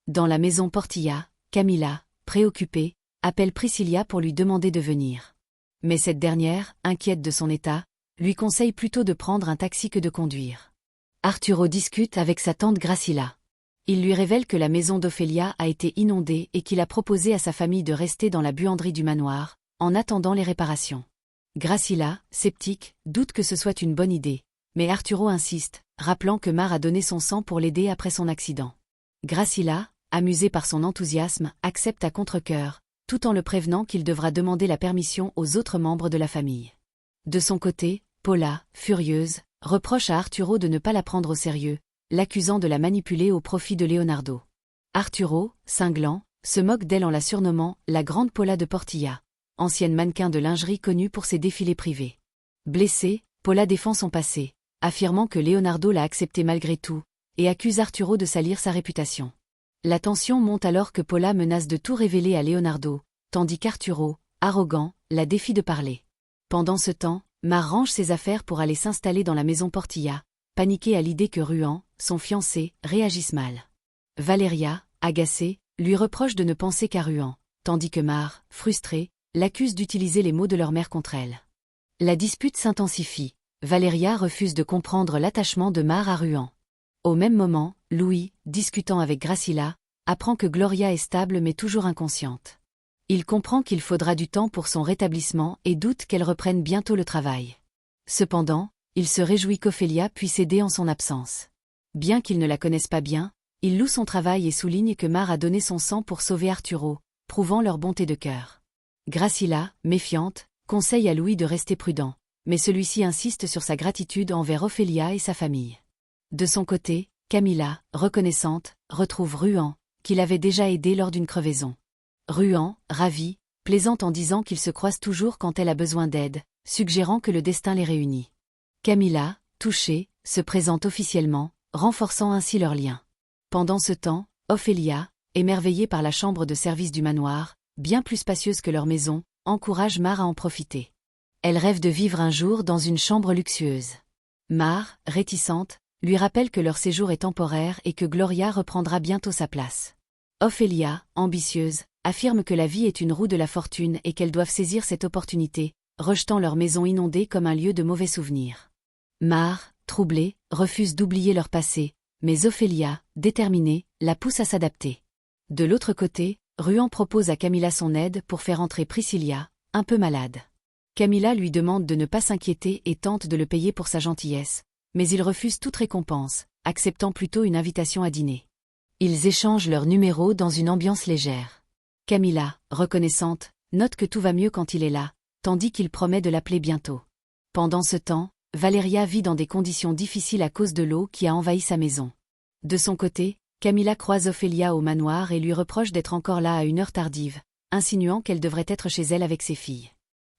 Dans la maison Portilla, Camilla, préoccupée, appelle Priscilla pour lui demander de venir. Mais cette dernière, inquiète de son état, lui conseille plutôt de prendre un taxi que de conduire. Arturo discute avec sa tante Gracilla. Il lui révèle que la maison d'Ophélia a été inondée et qu'il a proposé à sa famille de rester dans la buanderie du manoir, en attendant les réparations. Gracilla, sceptique, doute que ce soit une bonne idée, mais Arturo insiste, rappelant que Mar a donné son sang pour l'aider après son accident. Gracilla, amusée par son enthousiasme, accepte à contre-cœur, tout en le prévenant qu'il devra demander la permission aux autres membres de la famille. De son côté, Paula, furieuse, reproche à Arturo de ne pas la prendre au sérieux, l'accusant de la manipuler au profit de Leonardo. Arturo, cinglant, se moque d'elle en la surnommant « la grande Paula de Portilla », ancienne mannequin de lingerie connue pour ses défilés privés. Blessée, Paula défend son passé, affirmant que Leonardo l'a accepté malgré tout, et accuse Arturo de salir sa réputation. La tension monte alors que Paula menace de tout révéler à Leonardo, tandis qu'Arturo, arrogant, la défie de parler. Pendant ce temps, Mar range ses affaires pour aller s'installer dans la maison Portilla, paniquée à l'idée que Ruan, son fiancé, réagisse mal. Valeria, agacée, lui reproche de ne penser qu'à Ruan, tandis que Mar, frustrée, l'accuse d'utiliser les mots de leur mère contre elle. La dispute s'intensifie. Valeria refuse de comprendre l'attachement de Mar à Ruan. Au même moment, Louis, discutant avec Gracilla, apprend que Gloria est stable mais toujours inconsciente. Il comprend qu'il faudra du temps pour son rétablissement et doute qu'elle reprenne bientôt le travail. Cependant, il se réjouit qu'Ophélia puisse aider en son absence. Bien qu'il ne la connaisse pas bien, il loue son travail et souligne que Mar a donné son sang pour sauver Arturo, prouvant leur bonté de cœur. Gracilla, méfiante, conseille à Louis de rester prudent, mais celui-ci insiste sur sa gratitude envers Ophélia et sa famille. De son côté, Camilla, reconnaissante, retrouve Ruan, qu'il avait déjà aidé lors d'une crevaison. Ruan, ravi, plaisante en disant qu'ils se croisent toujours quand elle a besoin d'aide, suggérant que le destin les réunit. Camilla, touchée, se présente officiellement, renforçant ainsi leur lien. Pendant ce temps, Ophélia, émerveillée par la chambre de service du manoir, bien plus spacieuse que leur maison, encourage Mar à en profiter. Elle rêve de vivre un jour dans une chambre luxueuse. Mar, réticente, lui rappelle que leur séjour est temporaire et que Gloria reprendra bientôt sa place. Ophélia, ambitieuse, affirme que la vie est une roue de la fortune et qu'elles doivent saisir cette opportunité, rejetant leur maison inondée comme un lieu de mauvais souvenirs. Mar, troublée, refuse d'oublier leur passé, mais Ophélia, déterminée, la pousse à s'adapter. De l'autre côté, Ruan propose à Camilla son aide pour faire entrer Priscilla, un peu malade. Camilla lui demande de ne pas s'inquiéter et tente de le payer pour sa gentillesse, mais il refuse toute récompense, acceptant plutôt une invitation à dîner. Ils échangent leurs numéros dans une ambiance légère. Camilla, reconnaissante, note que tout va mieux quand il est là, tandis qu'il promet de l'appeler bientôt. Pendant ce temps, Valeria vit dans des conditions difficiles à cause de l'eau qui a envahi sa maison. De son côté, Camilla croise Ophélia au manoir et lui reproche d'être encore là à une heure tardive, insinuant qu'elle devrait être chez elle avec ses filles.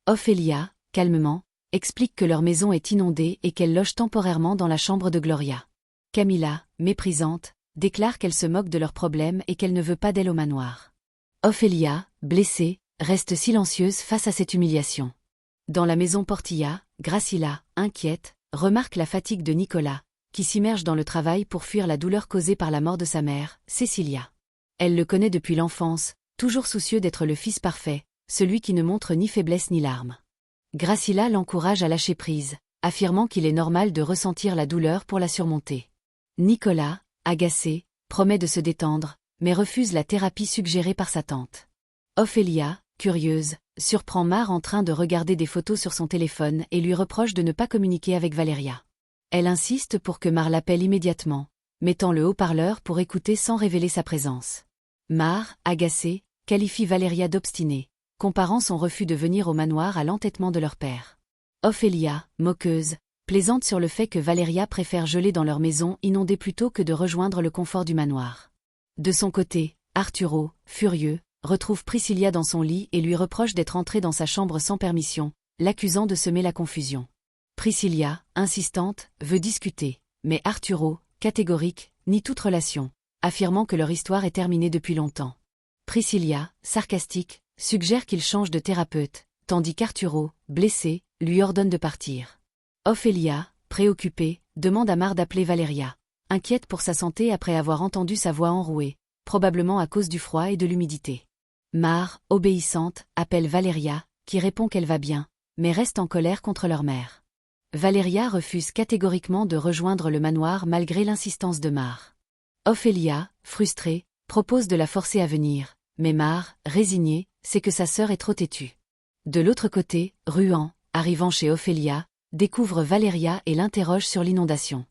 Ophélia, calmement, explique que leur maison est inondée et qu'elle loge temporairement dans la chambre de Gloria. Camilla, méprisante, déclare qu'elle se moque de leurs problèmes et qu'elle ne veut pas d'elle au manoir. Ophélia, blessée, reste silencieuse face à cette humiliation. Dans la maison Portilla, Gracilla, inquiète, remarque la fatigue de Nicolas, qui s'immerge dans le travail pour fuir la douleur causée par la mort de sa mère, Cecilia. Elle le connaît depuis l'enfance, toujours soucieux d'être le fils parfait, celui qui ne montre ni faiblesse ni larmes. Gracilla l'encourage à lâcher prise, affirmant qu'il est normal de ressentir la douleur pour la surmonter. Nicolas, agacé, promet de se détendre, mais refuse la thérapie suggérée par sa tante. Ophélia, curieuse, surprend Mar en train de regarder des photos sur son téléphone et lui reproche de ne pas communiquer avec Valeria. Elle insiste pour que Mar l'appelle immédiatement, mettant le haut-parleur pour écouter sans révéler sa présence. Mar, agacée, qualifie Valeria d'obstinée, comparant son refus de venir au manoir à l'entêtement de leur père. Ophélia, moqueuse, plaisante sur le fait que Valeria préfère geler dans leur maison inondée plutôt que de rejoindre le confort du manoir. De son côté, Arturo, furieux, retrouve Priscilla dans son lit et lui reproche d'être entrée dans sa chambre sans permission, l'accusant de semer la confusion. Priscilla, insistante, veut discuter, mais Arturo, catégorique, nie toute relation, affirmant que leur histoire est terminée depuis longtemps. Priscilla, sarcastique, suggère qu'il change de thérapeute, tandis qu'Arturo, blessé, lui ordonne de partir. Ophélia, préoccupée, demande à Mar d'appeler Valeria, inquiète pour sa santé après avoir entendu sa voix enrouée, probablement à cause du froid et de l'humidité. Mar, obéissante, appelle Valeria, qui répond qu'elle va bien, mais reste en colère contre leur mère. Valeria refuse catégoriquement de rejoindre le manoir malgré l'insistance de Mar. Ophélia, frustrée, propose de la forcer à venir, mais Mar, résignée, sait que sa sœur est trop têtue. De l'autre côté, Ruan, arrivant chez Ophélia, découvre Valeria et l'interroge sur l'inondation.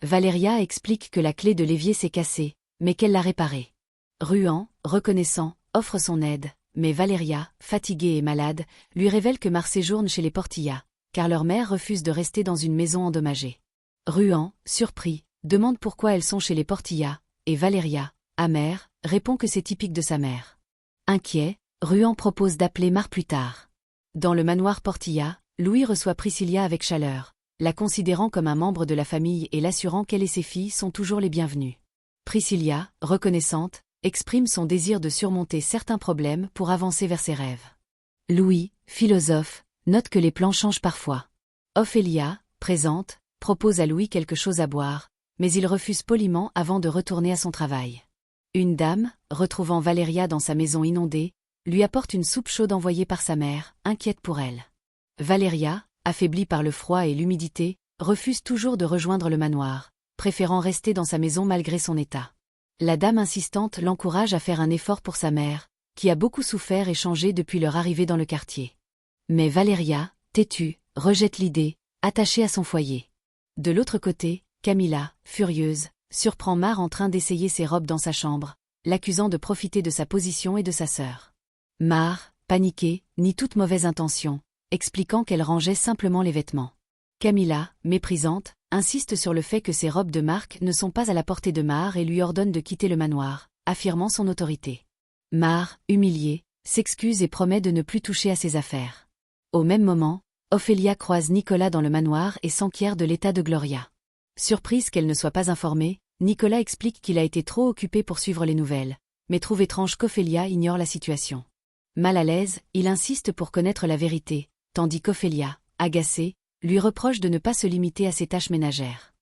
Valeria explique que la clé de l'évier s'est cassée, mais qu'elle l'a réparée. Ruan, reconnaissant, offre son aide, mais Valeria, fatiguée et malade, lui révèle que Mar séjourne chez les Portilla, car leur mère refuse de rester dans une maison endommagée. Ruan, surpris, demande pourquoi elles sont chez les Portilla, et Valeria, amère, répond que c'est typique de sa mère. Inquiet, Ruan propose d'appeler Mar plus tard. Dans le manoir Portilla, Louis reçoit Priscilla avec chaleur, la considérant comme un membre de la famille et l'assurant qu'elle et ses filles sont toujours les bienvenues. Priscilla, reconnaissante, exprime son désir de surmonter certains problèmes pour avancer vers ses rêves. Louis, philosophe, note que les plans changent parfois. Ophélia, présente, propose à Louis quelque chose à boire, mais il refuse poliment avant de retourner à son travail. Une dame, retrouvant Valeria dans sa maison inondée, lui apporte une soupe chaude envoyée par sa mère, inquiète pour elle. Valeria, affaiblie par le froid et l'humidité, refuse toujours de rejoindre le manoir, préférant rester dans sa maison malgré son état. La dame insistante l'encourage à faire un effort pour sa mère, qui a beaucoup souffert et changé depuis leur arrivée dans le quartier. Mais Valeria, têtue, rejette l'idée, attachée à son foyer. De l'autre côté, Camilla, furieuse, surprend Mar en train d'essayer ses robes dans sa chambre, l'accusant de profiter de sa position et de sa sœur. Mar, paniquée, nie toute mauvaise intention, expliquant qu'elle rangeait simplement les vêtements. Camilla, méprisante, insiste sur le fait que ses robes de marque ne sont pas à la portée de Mar et lui ordonne de quitter le manoir, affirmant son autorité. Mar, humiliée, s'excuse et promet de ne plus toucher à ses affaires. Au même moment, Ophélia croise Nicolas dans le manoir et s'enquiert de l'état de Gloria. Surprise qu'elle ne soit pas informée, Nicolas explique qu'il a été trop occupé pour suivre les nouvelles, mais trouve étrange qu'Ophélia ignore la situation. Mal à l'aise, il insiste pour connaître la vérité, tandis qu'Ophélia, agacée, lui reproche de ne pas se limiter à ses tâches ménagères.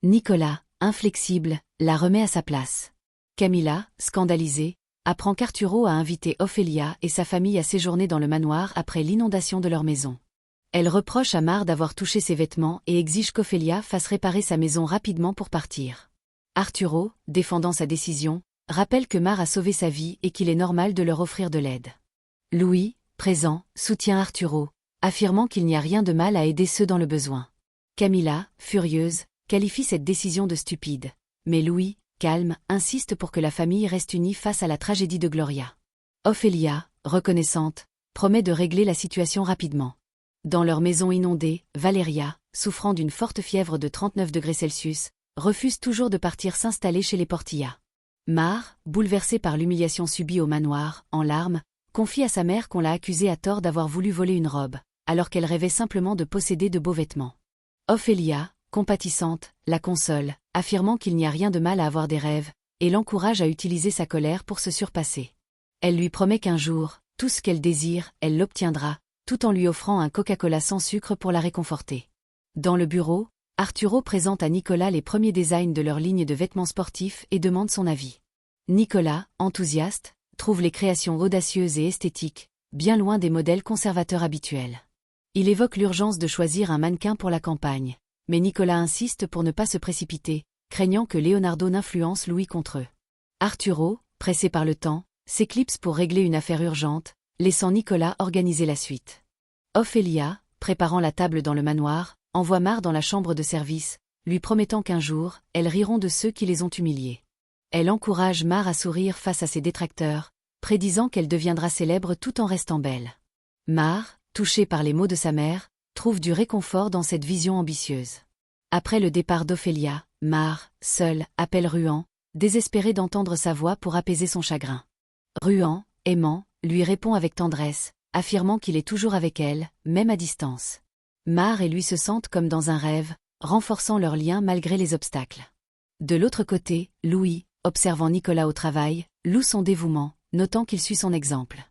Nicolas, inflexible, la remet à sa place. Camilla, scandalisée, apprend qu'Arturo a invité Ophélia et sa famille à séjourner dans le manoir après l'inondation de leur maison. Elle reproche à Mar d'avoir touché ses vêtements et exige qu'Ophélia fasse réparer sa maison rapidement pour partir. Arturo, défendant sa décision, rappelle que Mar a sauvé sa vie et qu'il est normal de leur offrir de l'aide. Louis, présent, soutient Arturo, affirmant qu'il n'y a rien de mal à aider ceux dans le besoin. Camilla, furieuse, qualifie cette décision de stupide, mais Louis, calme, insiste pour que la famille reste unie face à la tragédie de Gloria. Ophélia, reconnaissante, promet de régler la situation rapidement. Dans leur maison inondée, Valeria, souffrant d'une forte fièvre de 39 degrés Celsius, refuse toujours de partir s'installer chez les Portilla. Mar, bouleversée par l'humiliation subie au manoir, en larmes, confie à sa mère qu'on l'a accusée à tort d'avoir voulu voler une robe, alors qu'elle rêvait simplement de posséder de beaux vêtements. Ophélia, compatissante, la console, affirmant qu'il n'y a rien de mal à avoir des rêves, et l'encourage à utiliser sa colère pour se surpasser. Elle lui promet qu'un jour, tout ce qu'elle désire, elle l'obtiendra, tout en lui offrant un Coca-Cola sans sucre pour la réconforter. Dans le bureau, Arturo présente à Nicolas les premiers designs de leur ligne de vêtements sportifs et demande son avis. Nicolas, enthousiaste, trouve les créations audacieuses et esthétiques, bien loin des modèles conservateurs habituels. Il évoque l'urgence de choisir un mannequin pour la campagne, mais Nicolas insiste pour ne pas se précipiter, craignant que Leonardo n'influence Louis contre eux. Arturo, pressé par le temps, s'éclipse pour régler une affaire urgente, laissant Nicolas organiser la suite. Ophélia, préparant la table dans le manoir, envoie Mar dans la chambre de service, lui promettant qu'un jour, elles riront de ceux qui les ont humiliés. Elle encourage Mar à sourire face à ses détracteurs, prédisant qu'elle deviendra célèbre tout en restant belle. Mar, touchée par les mots de sa mère, trouve du réconfort dans cette vision ambitieuse. Après le départ d'Ophélia, Mar, seule, appelle Ruan, désespérée d'entendre sa voix pour apaiser son chagrin. Ruan, aimant, lui répond avec tendresse, affirmant qu'il est toujours avec elle, même à distance. Mar et lui se sentent comme dans un rêve, renforçant leur lien malgré les obstacles. De l'autre côté, Louis, observant Nicolas au travail, loue son dévouement, notant qu'il suit son exemple.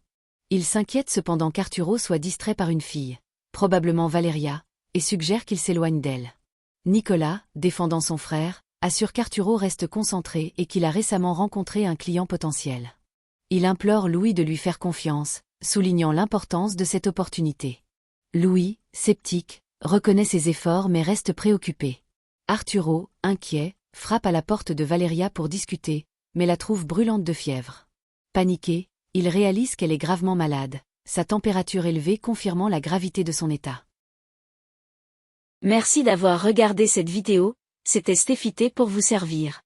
Il s'inquiète cependant qu'Arturo soit distrait par une fille, probablement Valeria, et suggère qu'il s'éloigne d'elle. Nicolas, défendant son frère, assure qu'Arturo reste concentré et qu'il a récemment rencontré un client potentiel. Il implore Louis de lui faire confiance, soulignant l'importance de cette opportunité. Louis, sceptique, reconnaît ses efforts mais reste préoccupé. Arturo, inquiet, frappe à la porte de Valeria pour discuter, mais la trouve brûlante de fièvre. Paniqué, il réalise qu'elle est gravement malade, sa température élevée confirmant la gravité de son état. Merci d'avoir regardé cette vidéo, c'était Stéphité pour vous servir.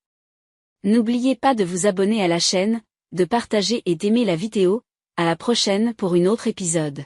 N'oubliez pas de vous abonner à la chaîne, de partager et d'aimer la vidéo, à la prochaine pour une autre épisode.